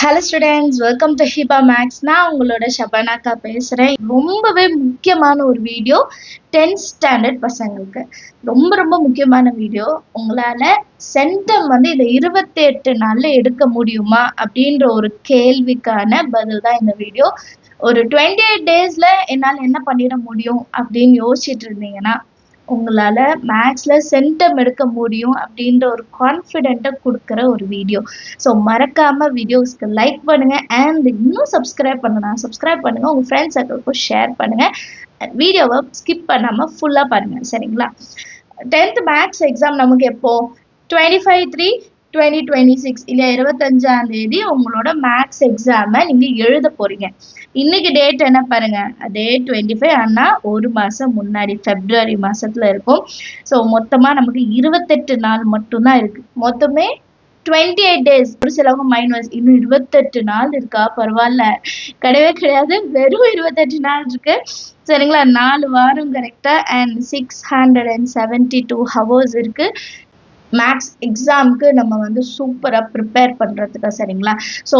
Hello students, welcome to Hiba maths. நான் உங்களோட ஷபானாக்கா பேசுகிறேன். ரொம்பவே முக்கியமான ஒரு வீடியோ 10th ஸ்டாண்டர்ட் பசங்களுக்கு. ரொம்ப ரொம்ப முக்கியமான வீடியோ. உங்களால் சென்டம் இந்த 28 நாளில் எடுக்க முடியுமா அப்படின்ற ஒரு கேள்விக்கான பதில் தான் இந்த வீடியோ. ஒரு 28 டேஸில் என்னால் என்ன பண்ணிட முடியும் அப்படின்னு யோசிச்சுட்டு இருந்தீங்கன்னா உங்களால் மேக்ஸில் சென்டம் எடுக்க முடியும் அப்படின்ற ஒரு கான்ஃபிடென்ட்டை கொடுக்குற ஒரு வீடியோ. ஸோ மறக்காமல் வீடியோஸ்க்கு லைக் பண்ணுங்கள் அண்ட் இன்னும் சப்ஸ்கிரைப் பண்ணுங்கள், உங்கள் ஃப்ரெண்ட்ஸ் சர்க்கிளுக்கும் ஷேர் பண்ணுங்கள். வீடியோவை ஸ்கிப் பண்ணாமல் ஃபுல்லாக பாருங்கள், சரிங்களா? 10th மேக்ஸ் எக்ஸாம் நமக்கு எப்போ 25/3/2026 இல்லையா, 25ஆம் தேதி உங்களோட மேக்ஸ் எக்ஸாமை நீங்கள் எழுத போகிறீங்க. இன்னைக்கு டேட் என்ன பாருங்க, டேட் 25. ஆனால் ஒரு மாதம் முன்னாடி February மாதத்தில் இருக்கும். ஸோ மொத்தமாக நமக்கு 28 நாள் மட்டும்தான் இருக்குது. மொத்தமே 28 டேஸ். ஒரு சிலவங்க மைண்ட் வாய்ஸ், இன்னும் 28 நாள் இருக்கா, பரவாயில்ல. கிடையவே கிடையாது, வெறும் 28 நாள் இருக்கு, சரிங்களா? 4 வாரம் கரெக்டாக அண்ட் 672 ஹவர்ஸ் இருக்கு மேக்ஸ் எக்ஸாமுக்கு நம்ம சூப்பராக ப்ரிப்பேர் பண்ணுறதுக்கு, சரிங்களா? ஸோ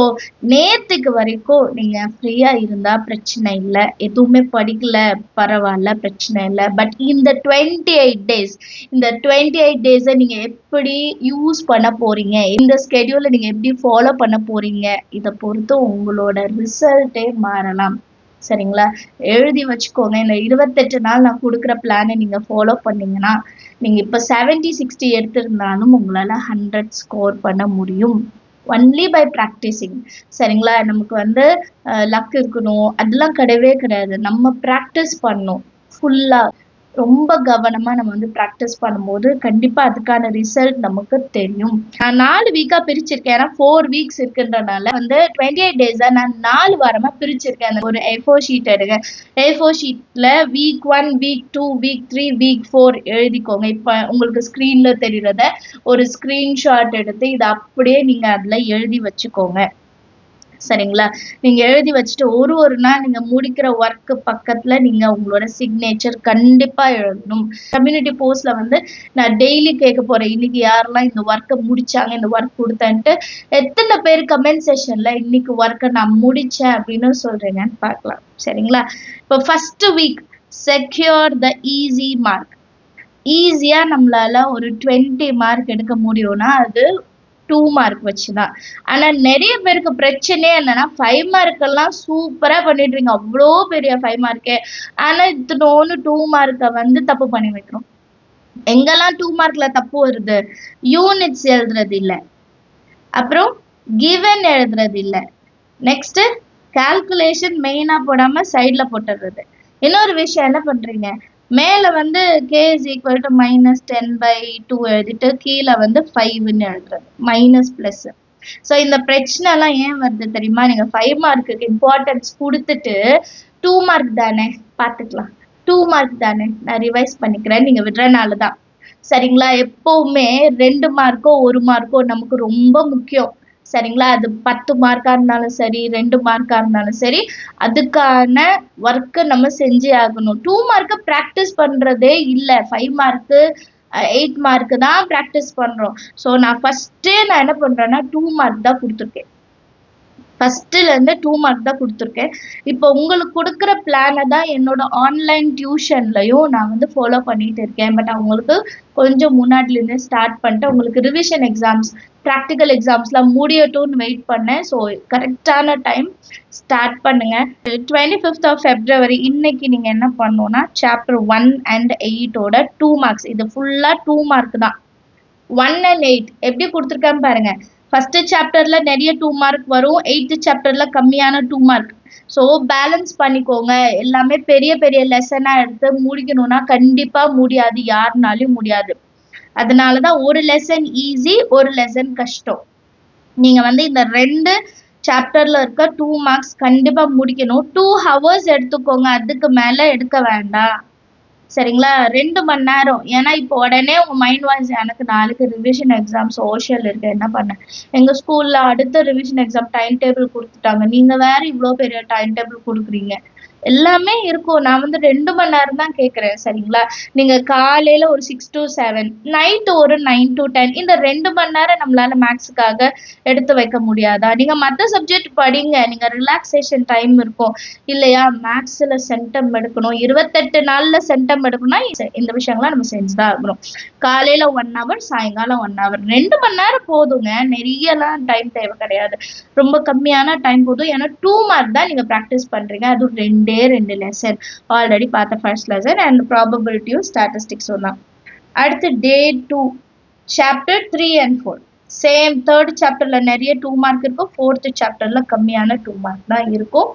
நேற்றுக்கு வரைக்கும் நீங்கள் ஃப்ரீயாக இருந்தால் பிரச்சனை இல்லை, எதுவுமே படிக்கல பரவாயில்ல, பிரச்சனை இல்லை. பட் இந்த 28 டேஸை நீங்கள் எப்படி யூஸ் பண்ண போகிறீங்க, இந்த ஸ்கெடியூலை நீங்கள் எப்படி ஃபாலோ பண்ண போகிறீங்க, இதை பொறுத்து உங்களோட ரிசல்ட்டே மாறலாம், சரிங்களா? எழுதி வச்சுக்கோங்க. இந்த 28 நாள் நான் கொடுக்குற பிளானை நீங்கள் ஃபாலோ பண்ணீங்கன்னா நீங்கள் இப்போ 70-60 எடுத்திருந்தாலும் உங்களால் 100 ஸ்கோர் பண்ண முடியும். ஒன்லி பை ப்ராக்டிஸிங், சரிங்களா? நமக்கு லக் இருக்கணும் அதெல்லாம் கிடையவே கிடையாது. நம்ம ப்ராக்டிஸ் பண்ணணும் ஃபுல்லாக, ரொம்ப கவனமாக நம்ம ப்ராக்டிஸ் பண்ணும்போது கண்டிப்பாக அதுக்கான ரிசல்ட் நமக்கு தெரியும். நான் 4 வீக்காக பிரிச்சிருக்கேன். ஏன்னா 4 வீக்ஸ் இருக்குன்றனால 28 டேஸை நான் 4 வாரமாக பிரிச்சிருக்கேன். ஒரு A4 ஷீட் எடுங்க. A4 ஷீட்டில் week 1, week 2, week 3, week 4 எழுதிக்கோங்க. இப்போ உங்களுக்கு ஸ்க்ரீனில் தெரிகிறத ஒரு ஸ்க்ரீன்ஷாட் எடுத்து இதை அப்படியே நீங்கள் அதில் எழுதி வச்சுக்கோங்க, சரிங்களா? நீங்கள் எழுதி வச்சுட்டு ஒரு நாள் நீங்கள் முடிக்கிற ஒர்க்கு பக்கத்தில் நீங்கள் உங்களோட சிக்னேச்சர் கண்டிப்பாக எழுதணும். கம்யூனிட்டி போஸ்ட்டில் நான் டெய்லி கேட்க போகிறேன், இன்னைக்கு யாரெல்லாம் இந்த ஒர்க்கை முடிச்சாங்க, இந்த ஒர்க் கொடுத்தேன்ட்டு எத்தனை பேர் கமெண்ட் செஷனில் இன்னைக்கு ஒர்க்கை நான் முடித்தேன் அப்படின்னு சொல்கிறீங்கன்னு பார்க்கலாம், சரிங்களா? இப்போ ஃபஸ்ட்டு வீக் செக்யூர் த ஈஸி மார்க். ஈஸியாக நம்மளால் ஒரு 20 மார்க் எடுக்க முடியும்னா அது 2 மார்க் வச்சுதான். ஆனா நிறைய பேருக்கு பிரச்சனையே என்னன்னா 5 மார்க்கெல்லாம் சூப்பரா பண்ணிடுறீங்க, அவ்வளோ பெரிய 5 மார்க்கே. ஆனா இத்தனோன்னு 2 மார்க்கை தப்பு பண்ணி வைக்கிறோம். எங்கெல்லாம் 2 மார்க்ல தப்பு வருது, யூனிட்ஸ் எழுதுறது இல்லை, அப்புறம் கிவன் எழுதுறது இல்லை, நெக்ஸ்ட் கால்குலேஷன் மெயினா போடாம சைட்ல போட்டுடுறது. இன்னொரு விஷயம் என்ன பண்றீங்க, மேலே k is equal to -10/2 எழுதிட்டு கீழே 5ன்னு எழுதுறது, மைனஸ் ப்ளஸ். ஸோ இந்த பிரச்சனைலாம் ஏன் வருது தெரியுமா? நீங்கள் 5 மார்க்குக்கு இம்பார்ட்டன்ஸ் கொடுத்துட்டு 2 மார்க் தானே பார்த்துக்கலாம், 2 மார்க் தானே நான் ரிவைஸ் பண்ணிக்கிறேன் நீங்கள் விடுறனால தான், சரிங்களா? எப்போவுமே 2 மார்க்கோ 1 மார்க்கோ நமக்கு ரொம்ப முக்கியம், சரிங்களா? அது 10 மார்க்காக இருந்தாலும் சரி, 2 மார்க்காக இருந்தாலும் சரி, அதுக்கான ஒர்க்கு நம்ம செஞ்சே ஆகணும். 2 மார்க்கை ப்ராக்டிஸ் பண்ணுறதே இல்லை, 5 மார்க்கு 8 மார்க்கு தான் ப்ராக்டிஸ் பண்ணுறோம். ஸோ நான் என்ன பண்ணுறேன்னா 2 மார்க் தான் கொடுத்துருக்கேன். ஃபஸ்ட்டுலேருந்து 2 மார்க் தான் கொடுத்துருக்கேன். இப்போ உங்களுக்கு கொடுக்குற பிளானை தான் என்னோட ஆன்லைன் டியூஷன்லையும் நான் ஃபாலோ பண்ணிட்டு இருக்கேன். பட் அவங்களுக்கு கொஞ்சம் முன்னாடிலேருந்தே ஸ்டார்ட் பண்ணிட்டு உங்களுக்கு ரிவிஷன் எக்ஸாம்ஸ், ப்ராக்டிக்கல் எக்ஸாம்ஸ்லாம் முடியட்டும்னு வெயிட் பண்ணேன். ஸோ கரெக்டான டைம் ஸ்டார்ட் பண்ணுங்க. 25th of February இன்னைக்கு நீங்கள் என்ன பண்ணணும்னா சாப்டர் 1 and 8ஓட 2 மார்க்ஸ், இது ஃபுல்லாக 2 மார்க் தான். 1 and 8 எப்படி கொடுத்துருக்கேன்னு பாருங்க. ஃபர்ஸ்ட் சாப்டர்ல நிறைய 2 மார்க் வரும், 8th சாப்டர்ல கம்மியான 2 மார்க். ஸோ பேலன்ஸ் பண்ணிக்கோங்க. எல்லாமே பெரிய பெரிய லெசனாக எடுத்து முடிக்கணும்னா கண்டிப்பாக முடியாது, யாருனாலையும் முடியாது. அதனால தான் ஒரு லெசன் ஈஸி, ஒரு லெசன் கஷ்டம். நீங்கள் இந்த 2 சாப்டர்ல இருக்க 2 மார்க்ஸ் கண்டிப்பாக முடிக்கணும். 2 hours எடுத்துக்கோங்க, அதுக்கு மேலே எடுக்க வேண்டாம், சரிங்களா? 2 மணி நேரம். ஏன்னா இப்போ உடனே உங்கள் மைண்ட் வாய்ஸ், எனக்கு நாளைக்கு ரிவிஷன் எக்ஸாம் சோஷியல் இருக்கு, என்ன பண்ண, எங்கள் ஸ்கூலில் அடுத்த ரிவிஷன் எக்ஸாம் டைம் டேபிள் கொடுத்துட்டாங்க, நீங்கள் வேறு இவ்வளோ பெரிய டைம் டேபிள் கொடுக்குறீங்க, எல்லாமே இருக்கும். நான் வந்து 2 மணி நேரம் தான் கேட்கிறேன். சரிங்களா? நீங்க காலையில ஒரு 6 to 7, நைட் ஒரு 9 to 10 இந்த 2 மணி நேரம் நம்மளால மேத்ஸ்க்காக எடுத்து வைக்க முடியாதா? நீங்க மத்த சப்ஜெக்ட் படிங்க. நீங்க ரிலாக்சேஷன் டைம் இருக்கும். இல்லையா? மேத்ஸ்ல சென்டம் எடுக்கணும். 28 நாள்ல சென்டம் எடுக்கணும்னா இந்த விஷயங்கள்லாம் நம்ம செஞ்சு தான் ஆகணும். காலையில 1 hour, சாயங்காலம் 1 hour. 2 மணி நேரம் போதுங்க. நிறையலாம் டைம் தேவை கிடையாது. ரொம்ப கம்மியான டைம் போதும். ஏன்னா 2 மார்க் தான் நீங்க ப்ராக்டிஸ் பண்றீங்க. அதுவும் 2 லெசன். ஆல்ரெடி பார்த்த ஃபர்ஸ்ட் லெசன் அண்ட் ப்ராபபிலிட்டியும் ஸ்டாட்டிஸ்டிக்ஸும் தான். அடுத்து டே 2 சாப்டர் 3 and 4. சேம் தேர்ட் சாப்டர்ல நிறைய 2 மார்க் இருக்கும். ஃபோர்த் சாப்டர்ல கம்மியான 2 மார்க் தான் இருக்கும்.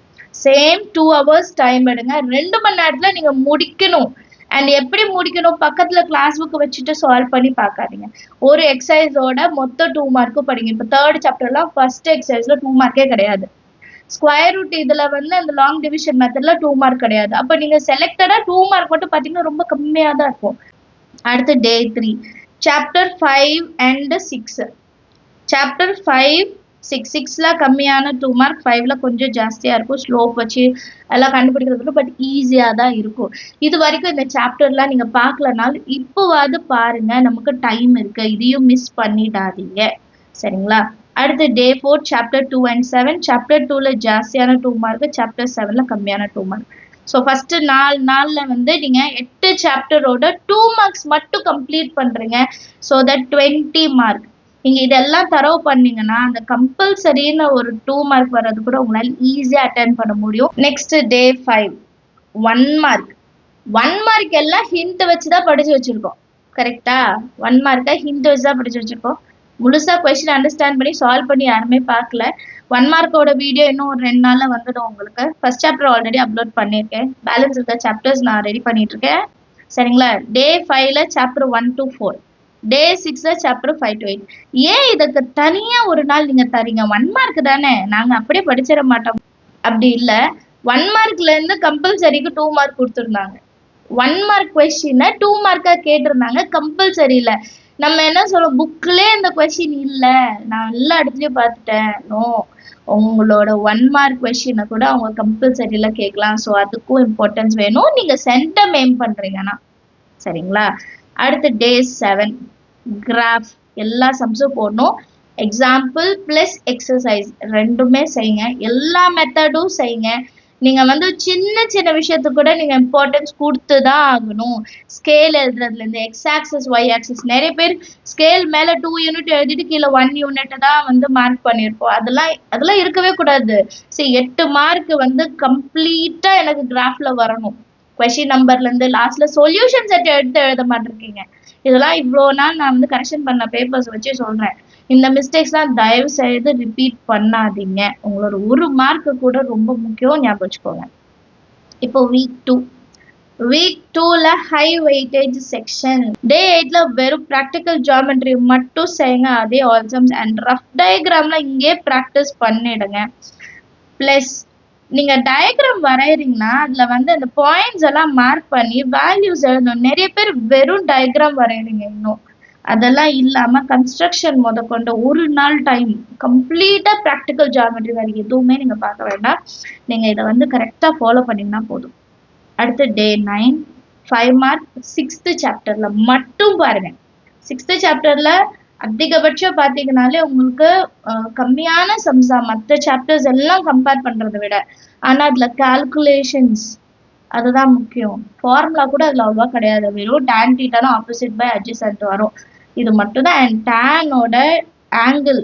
சேம் 2 hours டைம் எடுங்க. 2 மணி நேரத்துல நீங்க முடிக்கணும். அண்ட் எப்படி முடிக்கணும்? பக்கத்துல கிளாஸ் புக் வச்சுட்டு சால்வ் பண்ணி பார்க்காதீங்க. ஒரு எக்ஸசைஸோட மொத்த 2 மார்க்கும் படிங்க. இப்போ தேர்ட் சாப்டர்ல ஃபர்ஸ்ட் எக்ஸசைஸ்ல 2 மார்க்கே கிடையாது. ஸ்கொயர் ரூட் இதுல வந்து அந்த லாங் டிவிஷன் மெத்தட்ல 2 மார்க் கிடையாது. அப்ப நீங்க செலக்டடா 2 மார்க் மட்டும் பாத்தீங்கன்னா ரொம்ப கம்மியா தான் இருக்கும். அடுத்து டே 3 சாப்டர் 5 and 6. சாப்டர் 5, 6ல கம்மியான 2 மார்க், 5ல கொஞ்சம் ஜாஸ்தியா இருக்கும். ஸ்லோப் வச்சு எல்லாம் கண்டுபிடிக்கிறது பட் ஈஸியா தான் இருக்கும். இது வரைக்கும் இந்த சாப்டர்லாம் நீங்க பார்க்கலனாலும் இப்போவாது பாருங்க. நமக்கு டைம் இருக்கு. இதையும் மிஸ் பண்ணிடாதீங்க. சரிங்களா? அடுத்து டே 4 சாப்டர் 2 and 7. சாப்டர் 2ல ஜாஸ்தியான 2 மார்க், சாப்டர் 7ல கம்மியான 2 மார்க். ஸோ ஃபர்ஸ்ட் 4 நாள்ல வந்து நீங்க 8 சாப்டரோட 2 மார்க்ஸ் மட்டும் கம்ப்ளீட் பண்றீங்க. So that 20 mark. நீங்க இதெல்லாம் தரவு பண்ணீங்கன்னா அந்த கம்பல்சரின்னு ஒரு 2 மார்க் வர்றது கூட உங்களால ஈஸியா அட்டென்ட் பண்ண முடியும். Next day 5 1 mark. 1 மார்க் எல்லாம் ஹிண்ட் வச்சுதான் படிச்சு வச்சிருக்கோம். கரெக்டா? 1 மார்க்கை ஹிண்ட் வச்சுதான் படிச்சு வச்சிருக்கோம். முழுசா கொஸ்டின் அண்டர்ஸ்டாண்ட் பண்ணி சால்வ் பண்ணி யாருமே பார்க்கல. 1 மார்க்கோட வீடியோ இன்னும் ஒரு 2 நாள்ல வந்துடும் உங்களுக்கு. ஃபர்ஸ்ட் சாப்டர் ஆல்ரெடி அப்லோட் பண்ணியிருக்கேன். பேலன்ஸ் இருக்க சாப்டர்ஸ் நான் ரெடி பண்ணிட்டு இருக்கேன். சரிங்களா? டே 5ல சாப்டர் 1 to 4. டே 6ல சாப்டர் 5 to 8. ஏன் இதுக்கு தனியா ஒரு நாள் நீங்க தரீங்க? 1 மார்க் தானே, நாங்க அப்படியே படிச்சிட மாட்டோம். அப்படி இல்ல, 1 மார்க்ல இருந்து கம்பல்சரிக்கு 2 மார்க் கொடுத்துருந்தாங்க. 1 மார்க் கொஸ்டினை 2 மார்க்கா கேட்டிருந்தாங்க. கம்பல்சரி இல்ல. நம்ம என்ன சொல்றோம்? புக்லயே இந்த கொஸ்டின் இல்ல, நான் எல்லா இடத்துலயும் பார்த்துட்டேன். நோ, உங்களோட 1 மார்க் கொஸ்டினை கூட அவங்க கம்பல்சரியில கேட்கலாம். ஸோ அதுக்கும் இம்பார்ட்டன்ஸ் வேணும் நீங்க சென்டம் எய்ம் பண்றீங்கன்னா. சரிங்களா? அடுத்து டே 7 கிராஃப். எல்லா சம்ஸும் போடணும். எக்ஸாம்பிள் பிளஸ் எக்ஸசைஸ் ரெண்டுமே செய்யுங்க. எல்லா மெத்தடும் செய்யுங்க. நீங்க வந்து சின்ன சின்ன விஷயத்துக்கு கூட நீங்க இம்பார்ட்டன்ஸ் கொடுத்து தான் ஆகணும். ஸ்கேல் எழுதுறதுல இருந்து எக்ஸ் ஆக்சிஸ் ஒய் ஆக்சிஸ். நிறைய பேர் ஸ்கேல் மேல 2 யூனிட் எழுதிட்டு கீழே 1 யூனிட் தான் வந்து மார்க் பண்ணியிருப்போம். அதெல்லாம் இருக்கவே கூடாது. சரி, 8 மார்க் வந்து கம்ப்ளீட்டா எனக்கு கிராஃப்ல வரணும். கொஸ்டின் நம்பர்ல இருந்து லாஸ்ட்ல சொல்யூஷன் செட் எடுத்து எழுத மாட்டிருக்கீங்க. இதெல்லாம் இவ்வளோ நாள் நான் வந்து கரெக்ஷன் பண்ண பேப்பர்ஸ் வச்சு சொல்றேன். இந்த மிஸ்டேக்ஸ்லாம் தயவு செய்து ரிப்பீட் பண்ணாதீங்க. உங்களோட 1 மார்க்கு கூட ரொம்ப முக்கியம், ஞாபகம் வச்சுக்கோங்க. இப்போ வீக் 2ல ஹை வெயிட்டேஜ் செக்ஷன். டே 8ல வெறும் ப்ராக்டிக்கல் ஜியோமெட்ரி மட்டும் செய்யுங்க. அதே ஆல் சம்ஸ் அண்ட் ரஃப் டயக்ராம்ல இங்கே ப்ராக்டிஸ் பண்ணிடுங்க. பிளஸ் நீங்க டயக்ராம் வரைகிறீங்கன்னா அதுல வந்து அந்த பாயிண்ட்ஸ் எல்லாம் மார்க் பண்ணி வேல்யூஸ் எழுதணும். நிறைய பேர் வெறும் டயக்ராம் வரைகிறீங்க. இன்னும் அதெல்லாம் இல்லாம கன்ஸ்ட்ரக்ஷன் முதற்கொண்டு 1 நாள் டைம் கம்ப்ளீட்டா ப்ராக்டிக்கல் ஜியோமெட்ரி வேற எதுவுமே நீங்க பார்க்க வேண்டாம். நீங்க இதை வந்து கரெக்டா ஃபாலோ பண்ணீங்கன்னா போதும். அடுத்து டே 9 5 மார்க் 6th சாப்டர்ல மட்டும் பாருங்க. 6th சாப்டர்ல அதிகபட்சம் பார்த்தீங்கன்னாலே உங்களுக்கு கம்மியான சம்ஸா மற்ற சாப்டர்ஸ் எல்லாம் கம்பேர் பண்றதை விட. ஆனா அதுல கால்குலேஷன்ஸ் அதுதான் முக்கியம். ஃபார்முலா கூட அதுல அவ்வளவா கிடையாது. வெறும் tan தீட்டானா ஆப்போசிட் பை அட்ஜசன்ட் வரும். இது மட்டும்தான். அண்ட் டேனோட ஆங்கிள்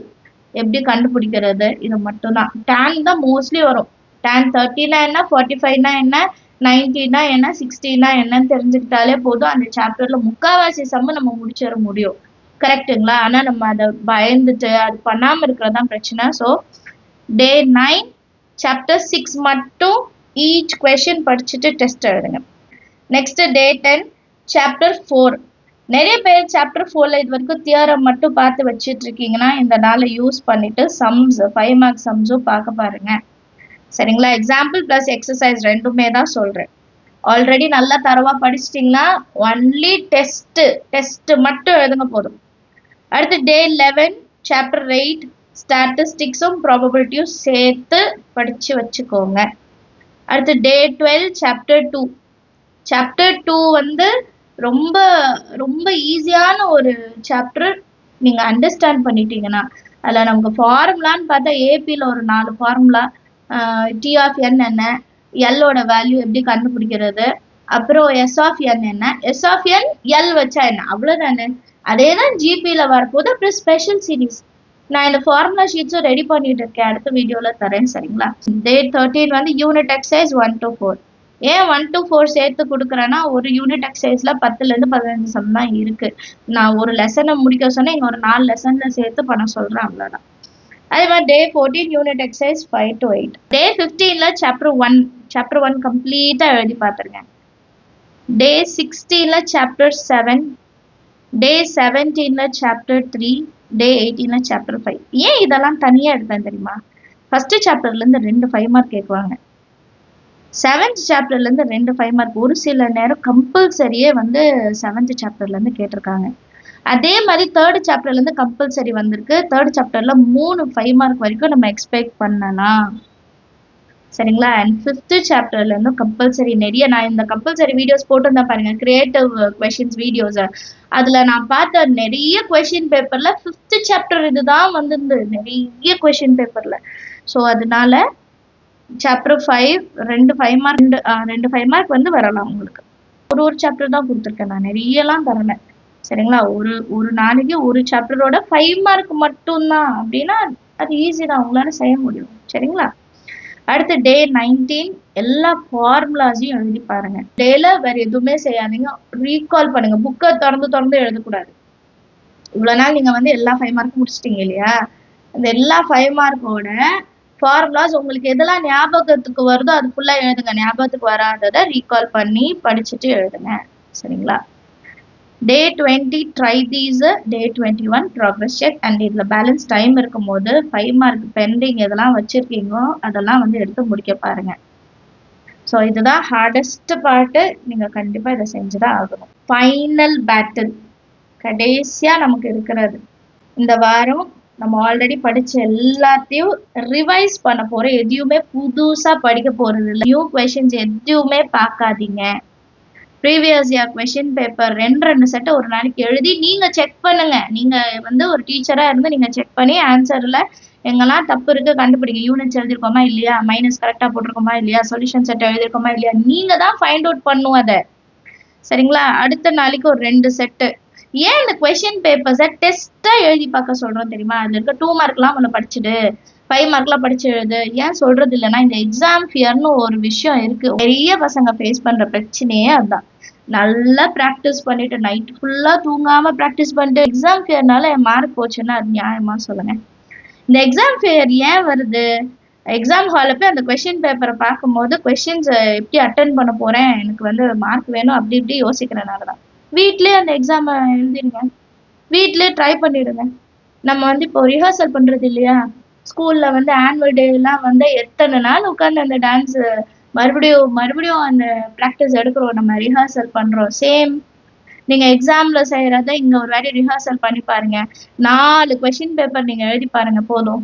எப்படி கண்டுபிடிக்கிறது இது மட்டும்தான். tan தான் மோஸ்ட்லி வரும். tan 30னா என்ன, 45னா என்ன, 90னா என்ன, 60னா என்னன்னு தெரிஞ்சுக்கிட்டாலே போதும். அந்த சாப்டர்ல முக்காவாசி சம்ம நம்ம முடிச்சிட முடியும். கரெக்டுங்களா? ஆனா நம்ம அதை பயந்துட்டு அது பண்ணாம இருக்கிறதான் பிரச்சனை. ஸோ டே 9 சாப்டர் 6 மட்டும் ஈச் கொஸ்டின் படிச்சுட்டு டெஸ்ட் எழுதுங்க. Next day 10 chapter 4. நிறைய பேர் சாப்டர் 4ல இது வரைக்கும் தியரம் மட்டும் பார்த்து வச்சுட்டு இருக்கீங்கன்னா இந்த நாளை யூஸ் பண்ணிட்டு சம்ஸ் 5 மார்க் சம்ஸும் பார்க்க பாருங்க. சரிங்களா? எக்ஸாம்பிள் பிளஸ் எக்ஸசைஸ் ரெண்டுமே தான் சொல்றேன். ஆல்ரெடி நல்லா தரவா படிச்சிட்டிங்கன்னா ஒன்லி டெஸ்ட் மட்டும் எழுதுங்க போதும். அடுத்து டே 11 சாப்டர் 8 ஸ்டாட்டிஸ்டிக்ஸும் ப்ராபபிலிட்டியும் சேர்த்து படிச்சு வச்சுக்கோங்க. அடுத்து டே 12 சாப்டர் 2. சாப்டர் 2 வந்து ரொம்ப ரொம்ப ஈஸியான ஒரு சாப்டர். நீங்க அண்டர்ஸ்டாண்ட் பண்ணிட்டீங்கன்னா அதில் நமக்கு ஃபார்முலான்னு பார்த்தா ஏபியில் ஒரு 4 ஃபார்முலா, டி ஆஃப் என் என்ன, எல்லோட வேல்யூ எப்படி கண்டுபிடிக்கிறது, அப்புறம் எஸ் ஆஃப் என் என்ன, எஸ் ஆஃப் என் எல் வச்சா என்ன, அவ்வளோதானே. அதே தான் ஜிபியில் வரப்போது. அப்புறம் ஸ்பெஷல் சீரீஸ் நான் இந்த ஃபார்முலா ஷீட்ஸும் ரெடி பண்ணிட்டு இருக்கேன், அடுத்த வீடியோவில் தரேன், சரிங்களா. டே 13 வந்து யூனிட் எக்ஸசைஸ் 1 to 4. ஏன் 1 to 4 சேர்த்து கொடுக்குறேன்னா, ஒரு யூனிட் எக்ஸசைஸ்ல 10லேருந்து 15 சம் தான் இருக்கு. நான் ஒரு லெசனை முடிக்க சொன்னேன், இங்கே ஒரு 4 லெசன்ல சேர்த்து பண்ண சொல்றேன், அவ்வளோதான். அதே மாதிரி day 14 unit exercise 5 to 8. Day 15ல சாப்டர் 1 கம்ப்ளீட்டா எழுதி பார்த்துருங்க. டே 16ல சாப்டர் 7, டே 17ல சாப்டர் 3, டே 18ல சாப்டர் 5. ஏன் இதெல்லாம் தனியா எடுத்தேன் தெரியுமா? ஃபர்ஸ்ட் சாப்டர்ல இருந்து 2 5 மார்க் கேட்குவாங்க, 7th சாப்டர்ல இருந்து 2 5 மார்க். ஒரு சில நேரம் கம்பல்சரியே வந்து 7th சாப்டர்ல இருந்து கேட்டிருக்காங்க. அதே மாதிரி 3rd சாப்டர்ல இருந்து கம்பல்சரி வந்திருக்கு. 3rd சாப்டர்ல 3 5 மார்க் வரைக்கும் நம்ம எக்ஸ்பெக்ட் பண்ணலாம், சரிங்களா. அண்ட் 5th சாப்டர்ல இருந்து கம்பல்சரி நிறைய, நான் இந்த கம்பல்சரி வீடியோஸ் போட்டுருந்தேன் பாருங்க, கிரியேட்டிவ் கொஸ்டின்ஸ் வீடியோஸ். அதுல நான் பார்த்த நிறைய கொஸ்டின் பேப்பர்ல 5th சாப்டர் இதுதான் வந்திருந்து, நிறைய கொஸ்டின் பேப்பர்ல. ஸோ அதனால சாப்டர் 5 2 5 மார்க், 2 5 மார்க் வந்து வரலாம் உங்களுக்கு. ஒரு சாப்டர் தான் கொடுத்துருக்கேன், நான் நிறையலாம் தரல, சரிங்களா. ஒரு நாளைக்கு ஒரு சாப்டரோட 5 மார்க் மட்டும்தான் அப்படின்னா அது ஈஸி தான், உங்களால செய்ய முடியும், சரிங்களா. அடுத்து டே 19 எல்லா ஃபார்முலாஸையும் எழுதி பாருங்க. டேல வேற எதுவுமே செய்யாதீங்க, ரீகால் பண்ணுங்க. புக்கை திறந்து எழுதக்கூடாது. இவ்வளவு நாள் நீங்க வந்து எல்லா 5 மார்க்கும் முடிச்சிட்டீங்க இல்லையா, அந்த எல்லா 5 மார்க்கோட ஃபார்முலாஸ் உங்களுக்கு எதெல்லாம் ஞாபகத்துக்கு வருதோ அது ஃபுல்லா எழுதுங்க. ஞாபகத்துக்கு வராததை ரீகால் பண்ணி படிச்சுட்டு எழுதுங்க, சரிங்களா. டே 20 try these, day 21 progress check. And இதில் பேலன்ஸ் டைம் இருக்கும் போது 5 மார்க் பெண்டிங் எதெல்லாம் வச்சிருக்கீங்களோ அதெல்லாம் வந்து எடுத்து முடிக்க பாருங்க. ஸோ இதுதான் ஹார்டஸ்ட் பார்ட்டு, நீங்கள் கண்டிப்பாக இதை செஞ்சுதான் ஆகணும். ஃபைனல் பேட்டில் கடைசியாக நமக்கு இருக்கிறது. இந்த வாரம் நம்ம ஆல்ரெடி படிச்ச எல்லாத்தையும் ரிவைஸ் பண்ண போறோம். எதையுமே புதுசா படிக்க போறது இல்லை. நியூ கொஸ்டின்ஸ் எதுவுமே பார்க்காதீங்க. ப்ரீவியஸ் இயர் கொஸ்டின் பேப்பர் 2 செட்டை ஒரு நாளைக்கு எழுதி நீங்க செக் பண்ணுங்க. நீங்க வந்து ஒரு டீச்சரா இருந்து நீங்க செக் பண்ணி ஆன்சர்ல எங்கெல்லாம் தப்பு இருக்கு கண்டுபிடிங்க. யூனிட்ஸ் எழுதிருக்கோமா இல்லையா, மைனஸ் கரெக்டா போட்டிருக்கோமா இல்லையா, சொல்யூஷன் செட் எழுதிருக்கோமா இல்லையா, நீங்க தான் ஃபைண்ட் அவுட் பண்ணும் அதை, சரிங்களா. அடுத்த நாளைக்கு ஒரு 2 செட்டு. ஏன் இந்த கொஸ்டின் பேப்பர்ஸை டெஸ்டா எழுதி பார்க்க சொல்றோம் தெரியுமா? அதுல இருக்க 2 மார்க்லாம் ஒன்று படிச்சுடு, 5 மார்க்லாம் படிச்சு எழுது. ஏன் சொல்றது இல்லைன்னா, இந்த எக்ஸாம் ஃபியர்னு ஒரு விஷயம் இருக்கு. நிறைய பசங்க ஃபேஸ் பண்ற பிரச்சனையே அதுதான். நல்லா ப்ராக்டிஸ் பண்ணிட்டு நைட் ஃபுல்லா தூங்காம ப்ராக்டிஸ் பண்ணிட்டு எக்ஸாம் ஃபியர்னால என் மார்க் போச்சுன்னா அது நியாயமா சொல்லுங்க? இந்த எக்ஸாம் ஃபியர் ஏன் வருது? எக்ஸாம் ஹாலில் போய் அந்த கொஸ்டின் பேப்பரை பார்க்கும்போது கொஸ்டின்ஸ் எப்படி அட்டன் பண்ண போறேன், எனக்கு வந்து மார்க் வேணும் அப்படி இப்படி யோசிக்கிறனால தான். வீட்லயே அந்த எக்ஸாம் எழுதிடுங்க, வீட்லயே ட்ரை பண்ணிடுங்க. நம்ம வந்து இப்போ ரிஹர்சல் பண்றது இல்லையா, ஸ்கூல்ல வந்து ஆனுவல் டே எல்லாம் வந்து எத்தனை நாள் உட்காந்து அந்த டான்ஸ் மறுபடியும் அந்த ப்ராக்டிஸ் எடுக்கிறோம், நம்ம ரிஹர்சல் பண்றோம். சேம் நீங்க எக்ஸாம்ல செய்யறத இங்க ஒரு வாட்டி ரிஹர்சல் பண்ணி பாருங்க. 4 கொஸ்டின் பேப்பர் நீங்க எழுதி பாருங்க போதும்.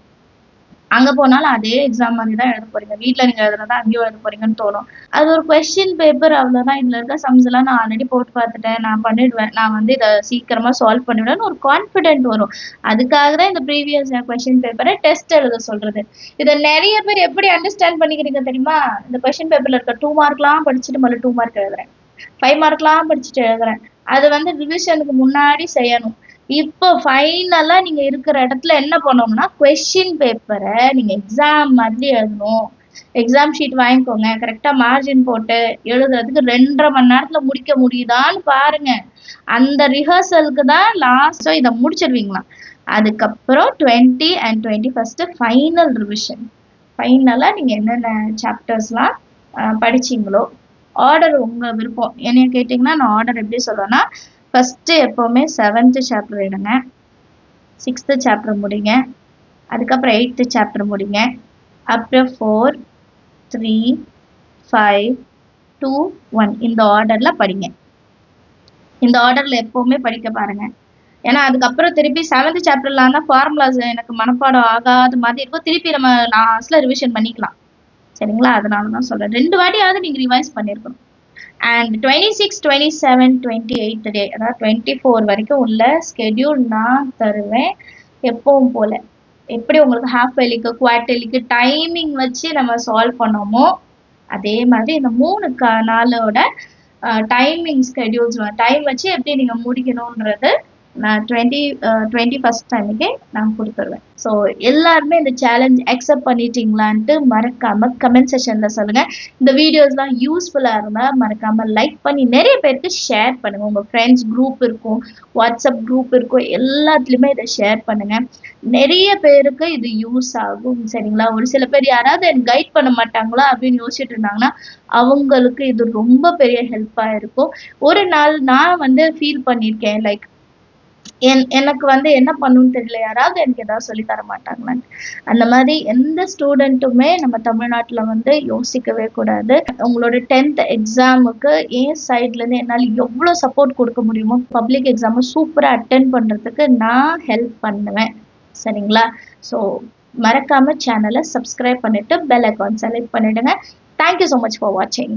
அங்க போனாலும் அதே எக்ஸாம் மாதிரி தான் எழுத போறீங்க. வீட்டுல நீங்க எழுதுறதா அங்கேயும் எழுத போறீங்கன்னு தோணும். அது ஒரு கொஸ்டின் பேப்பர், அவ்வளவுதான். இதுல இருக்க சம்ஸ் எல்லாம் நான் ஆல்ரெடி போட்டு பார்த்துட்டேன், நான் பண்ணிடுவேன், நான் வந்து இதை சீக்கிரமா சால்வ் பண்ணிவிடுவேன்னு ஒரு கான்ஃபிடென்ட் வரும். அதுக்காக தான் இந்த ப்ரீவியஸ் கொஸ்டின் பேப்பரை டெஸ்ட் எழுத சொல்றது. இதை நிறைய பேர் எப்படி அண்டர்ஸ்டாண்ட் பண்ணிக்கிறீங்க தெரியுமா? இந்த கொஸ்டின் பேப்பர்ல இருக்க 2 மார்க்லாம் படிச்சுட்டு முதல்ல 2 மார்க் எழுதுறேன், 5 மார்க்லாம் படிச்சுட்டு எழுதுறேன். அது வந்து ரிவிஷனுக்கு முன்னாடி செய்யணும். இப்போ ஃபைனலா நீங்க இருக்கிற இடத்துல என்ன பண்ணணும்னா, கொஸ்டின் பேப்பரை நீங்க எக்ஸாம் மாதிரி எழுதணும். எக்ஸாம் ஷீட் வாங்கிக்கோங்க, கரெக்டா மார்ஜின் போட்டு எழுதுறதுக்கு 2.5 மணி நேரத்துல முடிக்க முடியுதான்னு பாருங்க. அந்த ரிஹர்சலுக்கு தான் லாஸ்டா இதை முடிச்சிருவீங்களா. அதுக்கப்புறம் 20 and 21 ஃபைனல் ரிவிஷன். ஃபைனலா நீங்க என்னென்ன சாப்டர்ஸ்லாம் படிச்சீங்களோ, ஆர்டர் உங்க விருப்பம். என்னைய கேட்டீங்கன்னா நான் ஆர்டர் எப்படி சொல்றேன்னா, ஃபர்ஸ்ட் எப்பவுமே 7th சாப்டர் எடுங்க, 6th சாப்டர் முடிங்க, அதுக்கப்புறம் 8th சாப்டர் முடிங்க, அப்புறம் 4 3 5 2 1 இந்த ஆர்டர்ல படிங்க. இந்த ஆர்டர்ல எப்பவுமே படிக்க பாருங்க. ஏன்னா அதுக்கப்புறம் திருப்பி 7th சாப்டர்ல தான் ஃபார்முலாஸ் எனக்கு மனப்பாடம் ஆகாத மாதிரி இருக்கும், திருப்பி நம்ம லாஸ்ட்ல ரிவிஷன் பண்ணிக்கலாம், சரிங்களா? அதனால தான் சொல்றேன். 2 வாட்டியாவது நீங்க ரிவைஸ் பண்ணியிருக்கணும். அண்ட் 26, 27, 28 டே, அதாவது 24 வரைக்கும் உள்ள ஸ்கெடியூல் நான் தருவேன். எப்பவும் போல எப்படி உங்களுக்கு ஹாஃப் இயர்லிக்கு, குவார்ட்டர்லிக்கு டைமிங் வச்சு நம்ம சால்வ் பண்ணோமோ, அதே மாதிரி இந்த 3 நாளோட டைமிங் ஸ்கெடியூல்ஸ் டைம் வச்சு எப்படி நீங்க முடிக்கணும்ன்றது நான் 21st அன்னைக்கே நான் கொடுத்துருவேன். ஸோ எல்லாருமே இந்த சேலஞ்ச் அக்செப்ட் பண்ணிட்டீங்களான்ட்டு மறக்காம கமெண்ட் செஷன்ல சொல்லுங்க. இந்த வீடியோஸ்லாம் யூஸ்ஃபுல்லா இருந்தா மறக்காம லைக் பண்ணி நிறைய பேருக்கு ஷேர் பண்ணுங்க. உங்க ஃப்ரெண்ட்ஸ் குரூப் இருக்கும், வாட்ஸ்அப் குரூப் இருக்கும், எல்லாத்துலயுமே இதை ஷேர் பண்ணுங்க. நிறைய பேருக்கு இது யூஸ் ஆகும். சரிங்களா? ஒரு சில பேர் யாராவது எனக்கு கைட் பண்ண மாட்டாங்களா அப்படின்னு யோசிச்சுட்டு இருந்தாங்கன்னா அவங்களுக்கு இது ரொம்ப பெரிய ஹெல்ப்பா இருக்கும். ஒரு நாள் நான் ஃபீல் பண்ணியிருக்கேன், லைக் எனக்கு என்ன பண்ணணும்னு தெரியல, யாராவது எனக்கு ஏதாவது சொல்லி தர மாட்டாங்களான்னு. அந்த மாதிரி எந்த ஸ்டூடெண்ட்டுமே நம்ம தமிழ்நாட்டுல யோசிக்கவே கூடாது. உங்களோட 10th எக்ஸாமுக்கு என் சைட்ல இருந்து என்னால் எவ்வளோ சப்போர்ட் கொடுக்க முடியுமோ பப்ளிக் எக்ஸாமை சூப்பரா அட்டென்ட் பண்றதுக்கு நான் ஹெல்ப் பண்ணுவேன். சரிங்களா? ஸோ மறக்காம சேனலை சப்ஸ்கிரைப் பண்ணிட்டு பெல் ஐக்கான் செலக்ட் பண்ணிடுங்க. தேங்க்யூ ஸோ மச் ஃபார் வாட்சிங்.